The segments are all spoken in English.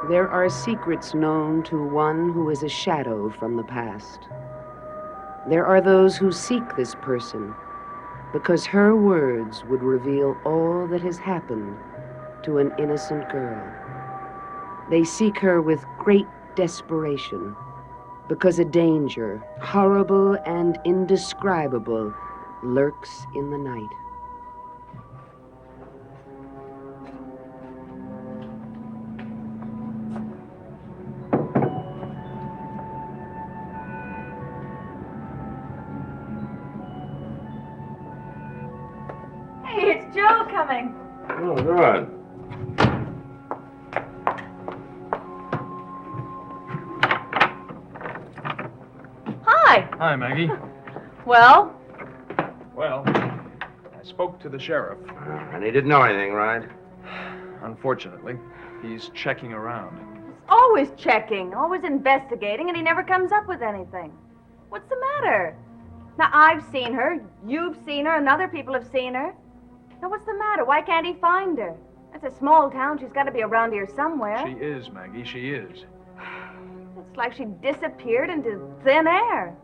There are secrets known to one who is a shadow from the past. There are those who seek this person because her words would reveal all that has happened to an innocent girl. They seek her with great desperation because a danger, horrible and indescribable, lurks in the night. Hey, it's Joe coming. Oh, good. Hi. Hi, Maggie. Well, Well, I spoke to the sheriff. And he didn't know anything, right? Unfortunately, he's checking around. he's always checking, always investigating, and he never comes up with anything. What's the matter? Now, I've seen her, you've seen her, and other people have seen her. Now, what's the matter? Why can't he find her? It's a small town. She's got to be around here somewhere. She is, Maggie, she is. It's like she disappeared into thin air.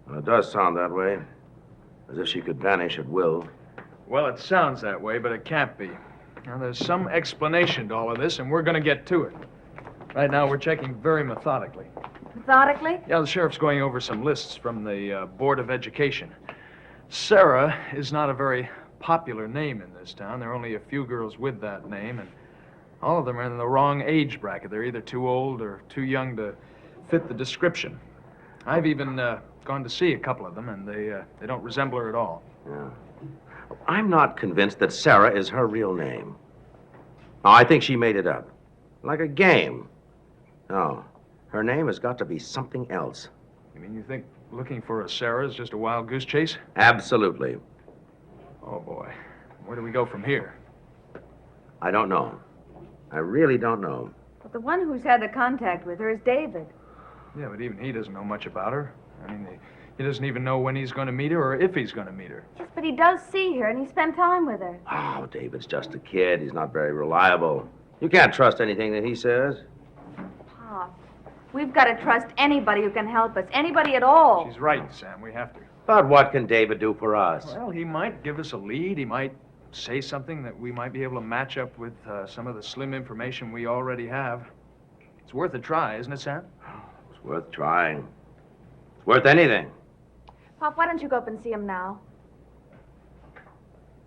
Well, it does sound that way. As if she could vanish at will. Well, it sounds that way, but it can't be. Now, there's some explanation to all of this, and we're going to get to it. Right now, we're checking very methodically. Methodically? Yeah, the sheriff's going over some lists from the Board of Education. Sarah is not a very popular name in this town. There are only a few girls with that name, and all of them are in the wrong age bracket. They're either too old or too young to fit the description. I've even gone to see a couple of them, and they don't resemble her at all. Yeah. I'm not convinced that Sarah is her real name. No, I think she made it up. Like a game. No, her name has got to be something else. You mean you think looking for a Sarah is just a wild goose chase? Absolutely. Oh, boy. Where do we go from here? I don't know. I really don't know. But the one who's had the contact with her is David. Yeah, but even he doesn't know much about her. I mean, he doesn't even know when he's going to meet her or if he's going to meet her. Yes, but he does see her, and he spent time with her. Oh, David's just a kid. He's not very reliable. You can't trust anything that he says. Pop, we've got to trust anybody who can help us. Anybody at all. She's right, Sam. We have to. But what can David do for us? Well, he might give us a lead. He might say something that we might be able to match up with some of the slim information we already have. It's worth a try, isn't it, Sam? It's worth trying. It's worth anything. Pop, why don't you go up and see him now?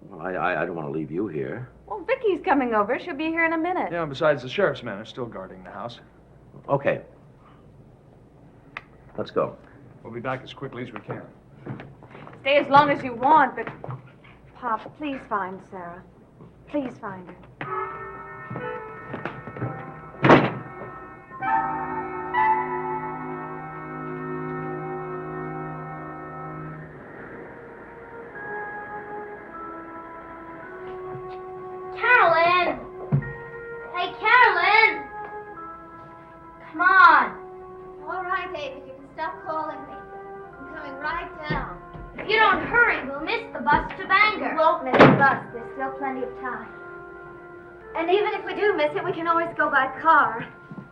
Well, I don't want to leave you here. Well, Vicky's coming over. She'll be here in a minute. Yeah, besides, the sheriff's men are still guarding the house. Okay. Let's go. We'll be back as quickly as we can. Stay as long as you want, but... Pop, please find Sarah. Please find her. Carolyn! Hey, Carolyn! Come on. All right, David, you can stop calling me. I'm coming right down. If you don't hurry, we'll miss the bus to Bangor. We won't miss the bus. There's still plenty of time. And even if we do miss it, we can always go by car,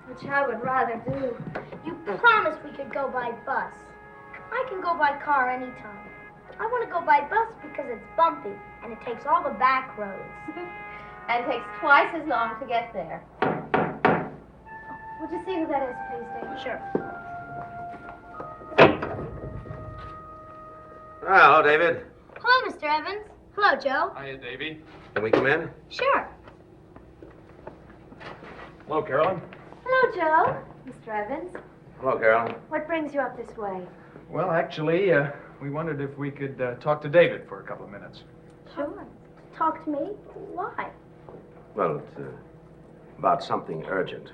which I would rather do. You promised we could go by bus. I can go by car anytime. I want to go by bus because it's bumpy and it takes all the back roads. And it takes twice as long to get there. Would you see who that is, please, David? Sure. Hello, David. Hello, Mr. Evans. Hello, Joe. Hiya, Davy. Can we come in? Sure. Hello, Carolyn. Hello, Joe. Mr. Evans. Hello, Carol. What brings you up this way? Well, actually, we wondered if we could talk to David for a couple of minutes. Sure. talk to me? Why? Well, it's about something urgent.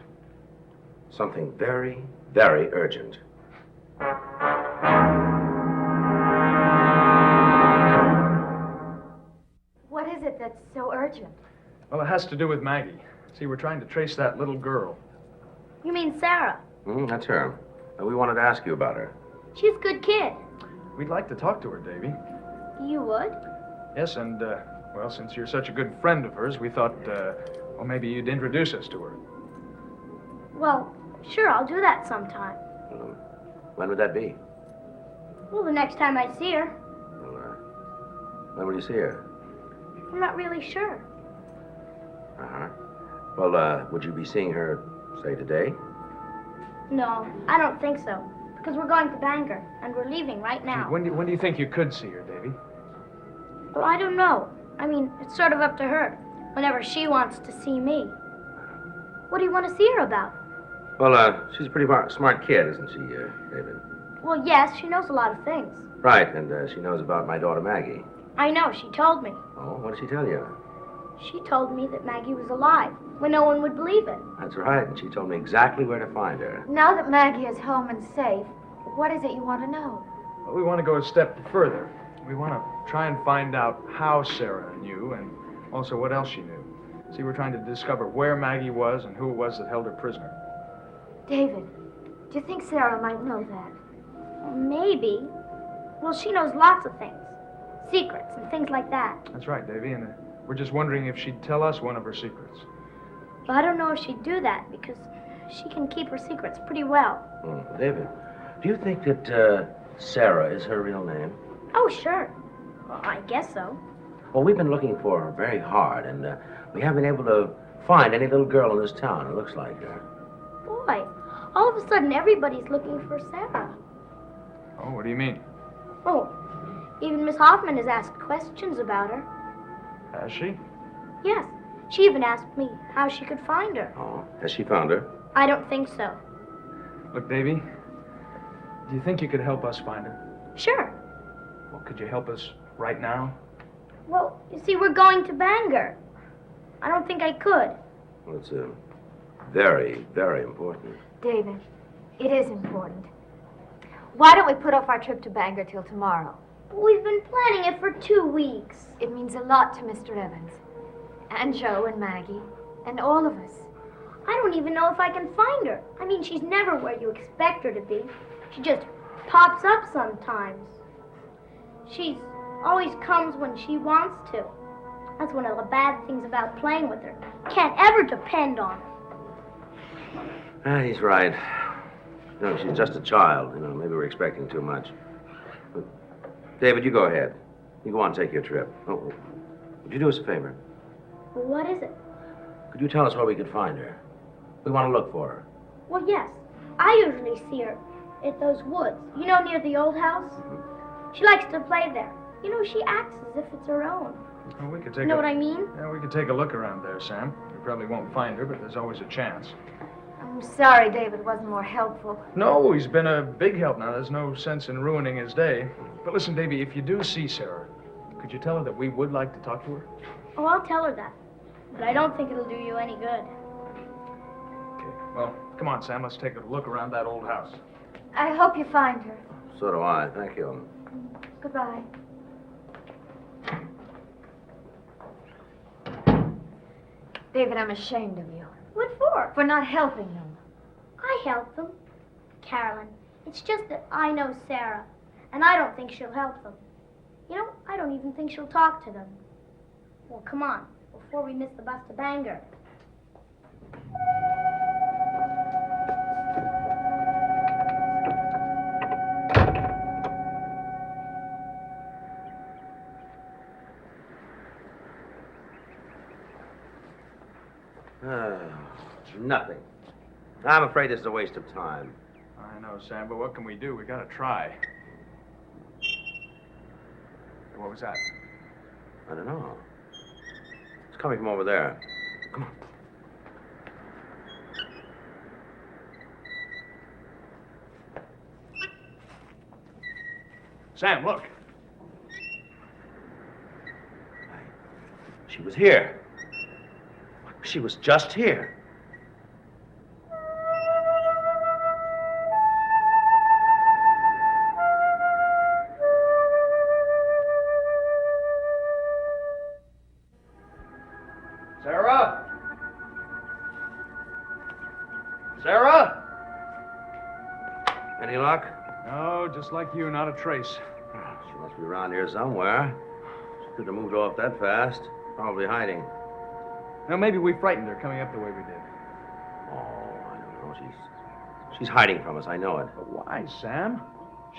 Something very, very urgent. What is it that's so urgent? Well, it has to do with Maggie. See, we're trying to trace that little girl. You mean Sarah? That's her. We wanted to ask you about her. She's a good kid. We'd like to talk to her, Davy. You would? Yes, and, well, since you're such a good friend of hers, we thought, well, maybe you'd introduce us to her. Well, sure, I'll do that sometime. When would that be? Well, the next time I see her. Well, when will you see her? I'm not really sure. Uh-huh. Well, would you be seeing her, say, today? No, I don't think so. Because we're going to Bangor, and we're leaving right now. When do you think you could see her, Davy? Well, I don't know. I mean, it's sort of up to her. Whenever she wants to see me. What do you want to see her about? Well, she's a pretty smart kid, isn't she, David? Well, yes, she knows a lot of things. Right, and she knows about my daughter Maggie. I know, she told me. Oh, what did she tell you? She told me that Maggie was alive, when no one would believe it. That's right, and she told me exactly where to find her. Now that Maggie is home and safe, what is it you want to know? Well, we want to go a step further. We want to try and find out how Sarah knew and also what else she knew. See, we're trying to discover where Maggie was and who it was that held her prisoner. David, do you think Sarah might know that? Maybe. Well, she knows lots of things. Secrets and things like that. That's right, Davy, and we're just wondering if she'd tell us one of her secrets. But I don't know if she'd do that, because she can keep her secrets pretty well. David, do you think that Sarah is her real name? Oh, sure. Well, I guess so. Well, we've been looking for her very hard, and we haven't been able to find any little girl in this town who looks like her. Boy, all of a sudden everybody's looking for Sarah. Oh, what do you mean? Oh, even Miss Hoffman has asked questions about her. Has she? Yes, she even asked me how she could find her. Oh, has she found her? I don't think so. Look, Davy, do you think you could help us find her? Sure. Well, could you help us right now? Well, you see, we're going to Bangor. I don't think I could. Well, it's very, very important. David, it is important. Why don't we put off our trip to Bangor till tomorrow? We've been planning it for 2 weeks. It means a lot to Mr. Evans, and Joe and Maggie, and all of us. I don't even know if I can find her. I mean, she's never where you expect her to be. She just pops up sometimes. She always comes when she wants to. That's one of the bad things about playing with her. Can't ever depend on her. He's right. You know, she's just a child. You know, maybe we're expecting too much. But, David, you go ahead. You go on and take your trip. Oh, would you do us a favor? Well, what is it? Could you tell us where we could find her? We want to look for her. Well, yes. I usually see her at those woods. You know, near the old house? She likes to play there. You know, she acts as if it's her own. Well, we could take You know what I mean? Yeah, we could take a look around there, Sam. We probably won't find her, but there's always a chance. I'm sorry David wasn't more helpful. No, he's been a big help now. There's no sense in ruining his day. But listen, Davy, if you do see Sarah, could you tell her that we would like to talk to her? Oh, I'll tell her that. But I don't think it'll do you any good. Okay. Well, come on, Sam. Let's take a look around that old house. I hope you find her. So do I. Thank you. Goodbye. David, I'm ashamed of you. What for? For not helping them. I help them. Carolyn, it's just that I know Sarah, and I don't think she'll help them. You know, I don't even think she'll talk to them. Well, come on, before we miss the bus to Bangor. Nothing. I'm afraid this is a waste of time. I know, Sam, but what can we do? We gotta try. What was that? I don't know. It's coming from over there. Come on. Sam, look. She was here. She was just here. Sarah? Sarah? Any luck? No, just like you, not a trace. She must be around here somewhere. She couldn't have moved off that fast. Probably hiding. Now, maybe we frightened her coming up the way we did. Oh, I don't know. She's hiding from us. I know it. But why, Sam?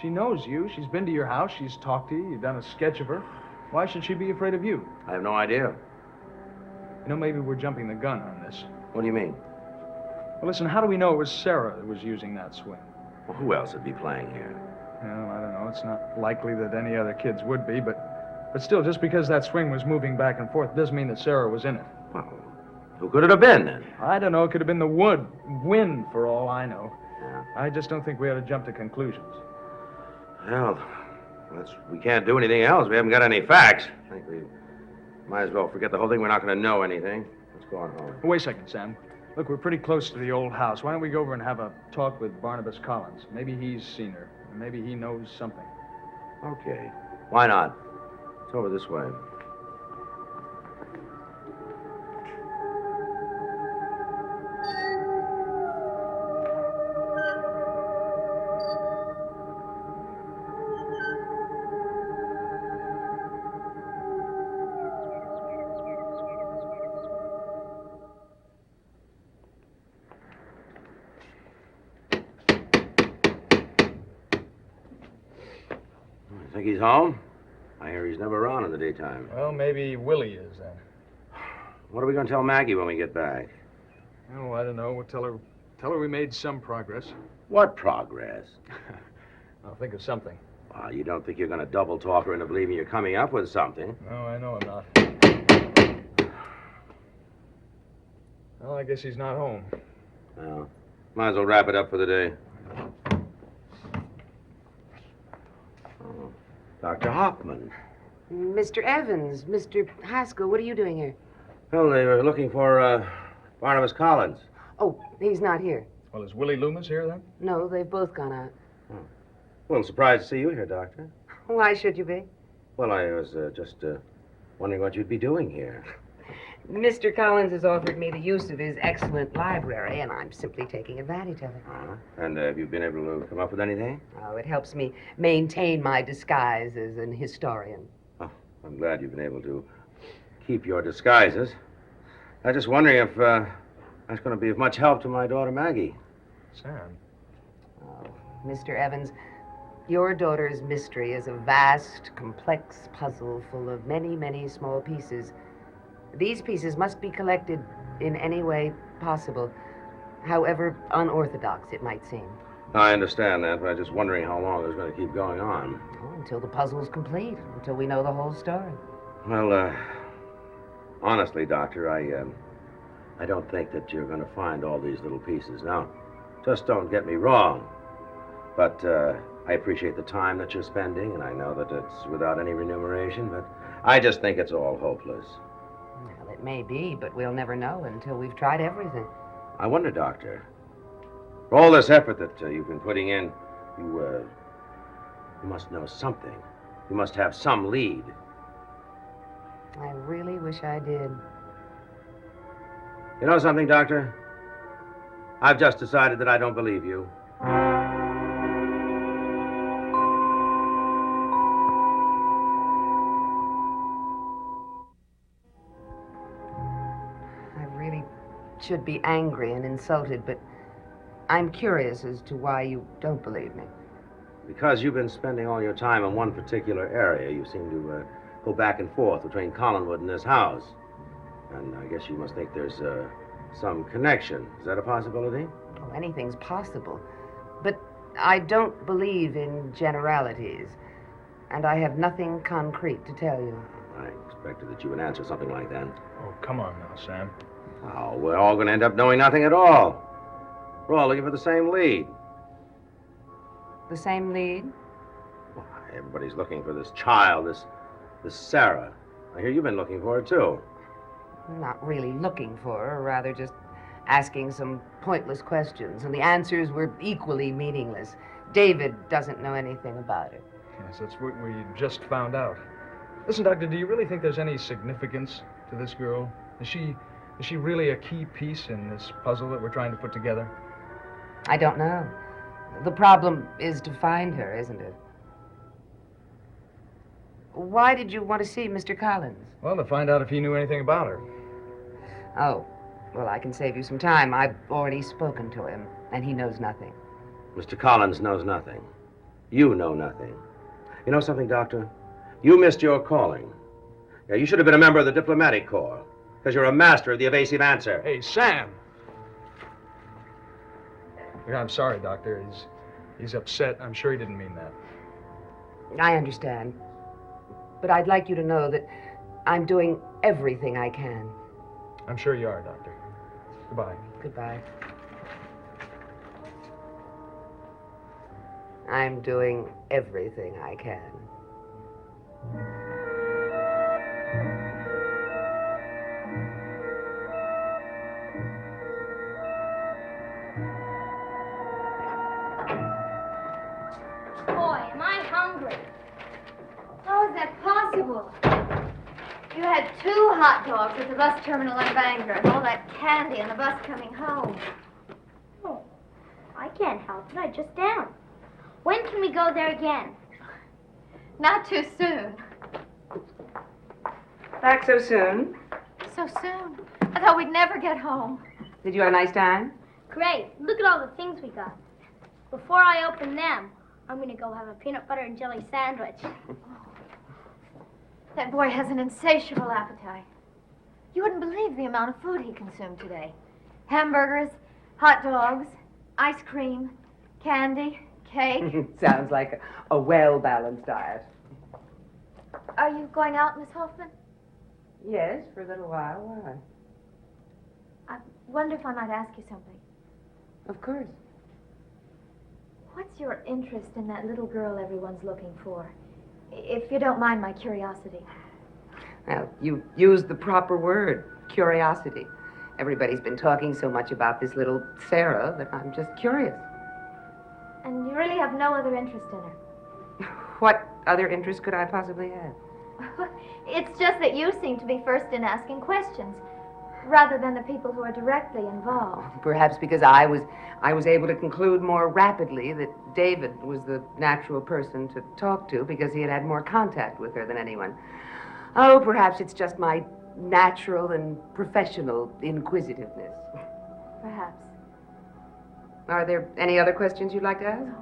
She knows you. She's been to your house. She's talked to you. You've done a sketch of her. Why should she be afraid of you? I have no idea. You know, maybe we're jumping the gun on this. What do you mean? Well, listen, how do we know it was Sarah that was using that swing? Well, who else would be playing here? Well, I don't know. It's not likely that any other kids would be, but still, just because that swing was moving back and forth doesn't mean that Sarah was in it. Well, who could it have been then? I don't know. It could have been the wind, for all I know. Yeah. I just don't think we ought to jump to conclusions. Well, we can't do anything else. We haven't got any facts. I think we might as well forget the whole thing. We're not going to know anything. Let's go on home. Wait a second, Sam. Look, we're pretty close to the old house. Why don't we go over and have a talk with Barnabas Collins? Maybe he's seen her. Maybe he knows something. Okay. Why not? It's over this way. Think he's home? I hear he's never around in the daytime. Well, maybe Willie is then. What are we going to tell Maggie when we get back? Oh, I don't know. We'll tell her we made some progress. What progress? I'll think of something. Well, you don't think you're going to double talk her into believing you're coming up with something? No, I know I'm not. Well, I guess he's not home. Well, might as well wrap it up for the day. Oh, Dr. Hoffman. Mr. Evans, Mr. Haskell, what are you doing here? Well, they were looking for Barnabas Collins. Oh, he's not here. Well, is Willie Loomis here then? No, they've both gone out. Well, I'm surprised to see you here, Doctor. Why should you be? Well, I was just wondering what you'd be doing here. Mr. Collins has offered me the use of his excellent library, and I'm simply taking advantage of it. And have you been able to come up with anything? Oh, it helps me maintain my disguise as an historian. Oh, I'm glad you've been able to keep your disguises. I was just wondering if that's going to be of much help to my daughter Maggie. Sam. Oh, Mr. Evans, your daughter's mystery is a vast, complex puzzle full of many, many small pieces. These pieces must be collected in any way possible, however unorthodox it might seem. I understand that, but I was just wondering how long it was going to keep going on. Oh, until the puzzle's complete, until we know the whole story. Well, honestly, Doctor, I don't think that you're going to find all these little pieces. Now, just don't get me wrong, but I appreciate the time that you're spending, and I know that it's without any remuneration, but I just think it's all hopeless. Well, it may be, but we'll never know until we've tried everything. I wonder, Doctor, for all this effort that you've been putting in, you must know something. You must have some lead. I really wish I did. You know something, Doctor? I've just decided that I don't believe you. I really should be angry and insulted, but I'm curious as to why you don't believe me. Because you've been spending all your time in one particular area, you seem to go back and forth between Collinwood and this house. And I guess you must think there's some connection. Is that a possibility? Oh, anything's possible. But I don't believe in generalities, and I have nothing concrete to tell you. I expected that you would answer something like that. Oh, come on now, Sam. Oh, we're all going to end up knowing nothing at all. We're all looking for the same lead. The same lead? Why, everybody's looking for this child, this Sarah. I hear you've been looking for her, too. Not really looking for her, rather just asking some pointless questions, and the answers were equally meaningless. David doesn't know anything about it. Yes, that's what we just found out. Listen, Doctor, do you really think there's any significance to this girl? Is she really a key piece in this puzzle that we're trying to put together? I don't know. The problem is to find her, isn't it? Why did you want to see Mr. Collins? Well, to find out if he knew anything about her. Oh, well, I can save you some time. I've already spoken to him, and he knows nothing. Mr. Collins knows nothing. You know nothing. You know something, Doctor? You missed your calling. Yeah, you should have been a member of the diplomatic corps, because you're a master of the evasive answer. Hey, Sam! Yeah, I'm sorry, Doctor. He's upset. I'm sure he didn't mean that. I understand. But I'd like you to know that I'm doing everything I can. I'm sure you are, Doctor. Goodbye. Goodbye. I'm doing everything I can. Boy, am I hungry. How is that possible? You had 2 hot dogs at the bus terminal in Bangor and all that candy on the bus coming home. Oh, I can't help it. I just am. When can we go there again? Not too soon. Back so soon? So soon. I thought we'd never get home. Did you have a nice time? Great. Look at all the things we got. Before I open them, I'm going to go have a peanut butter and jelly sandwich. That boy has an insatiable appetite. You wouldn't believe the amount of food he consumed today. Hamburgers, hot dogs, ice cream, candy, cake. Sounds like a well-balanced diet. Are you going out, Miss Hoffman? Yes, for a little while. Why? I wonder if I might ask you something. Of course. What's your interest in that little girl everyone's looking for? If you don't mind my curiosity. Well, you used the proper word, curiosity. Everybody's been talking so much about this little Sarah that I'm just curious. And you really have no other interest in her? What other interest could I possibly have? It's just that you seem to be first in asking questions, rather than the people who are directly involved. Perhaps because I was able to conclude more rapidly that David was the natural person to talk to because he had had more contact with her than anyone. Oh, perhaps it's just my natural and professional inquisitiveness. Perhaps. Are there any other questions you'd like to ask?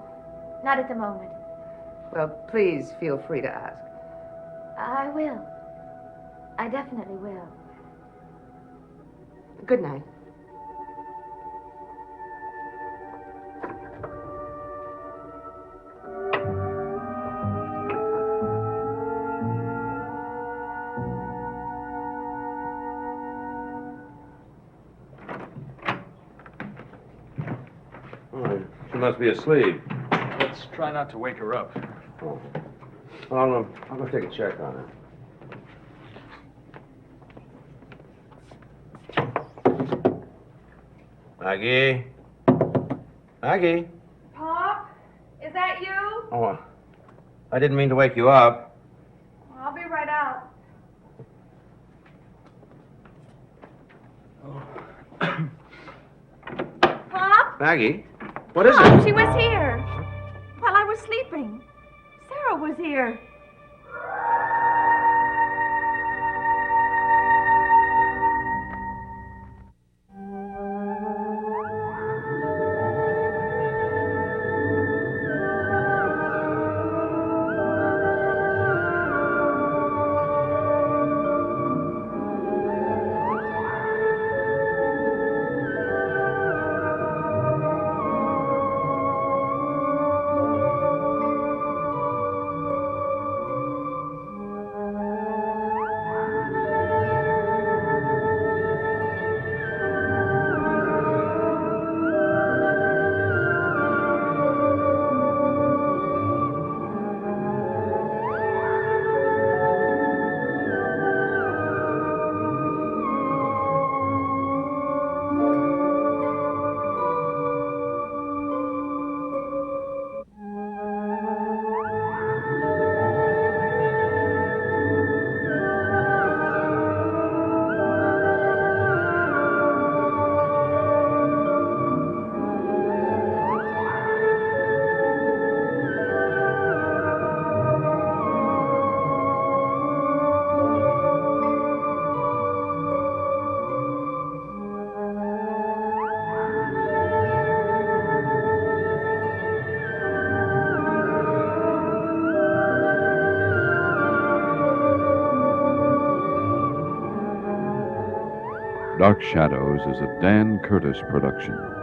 Not at the moment. Well, please feel free to ask. I will. I definitely will. Good night. Oh, she must be asleep. Let's try not to wake her up. Oh. I'll go take a check on her. Maggie? Maggie? Pop, is that you? Oh, I didn't mean to wake you up. I'll be right out. Pop? Maggie? What is Pop, it? she was here. While I was sleeping. Sarah was here. Dark Shadows is a Dan Curtis production.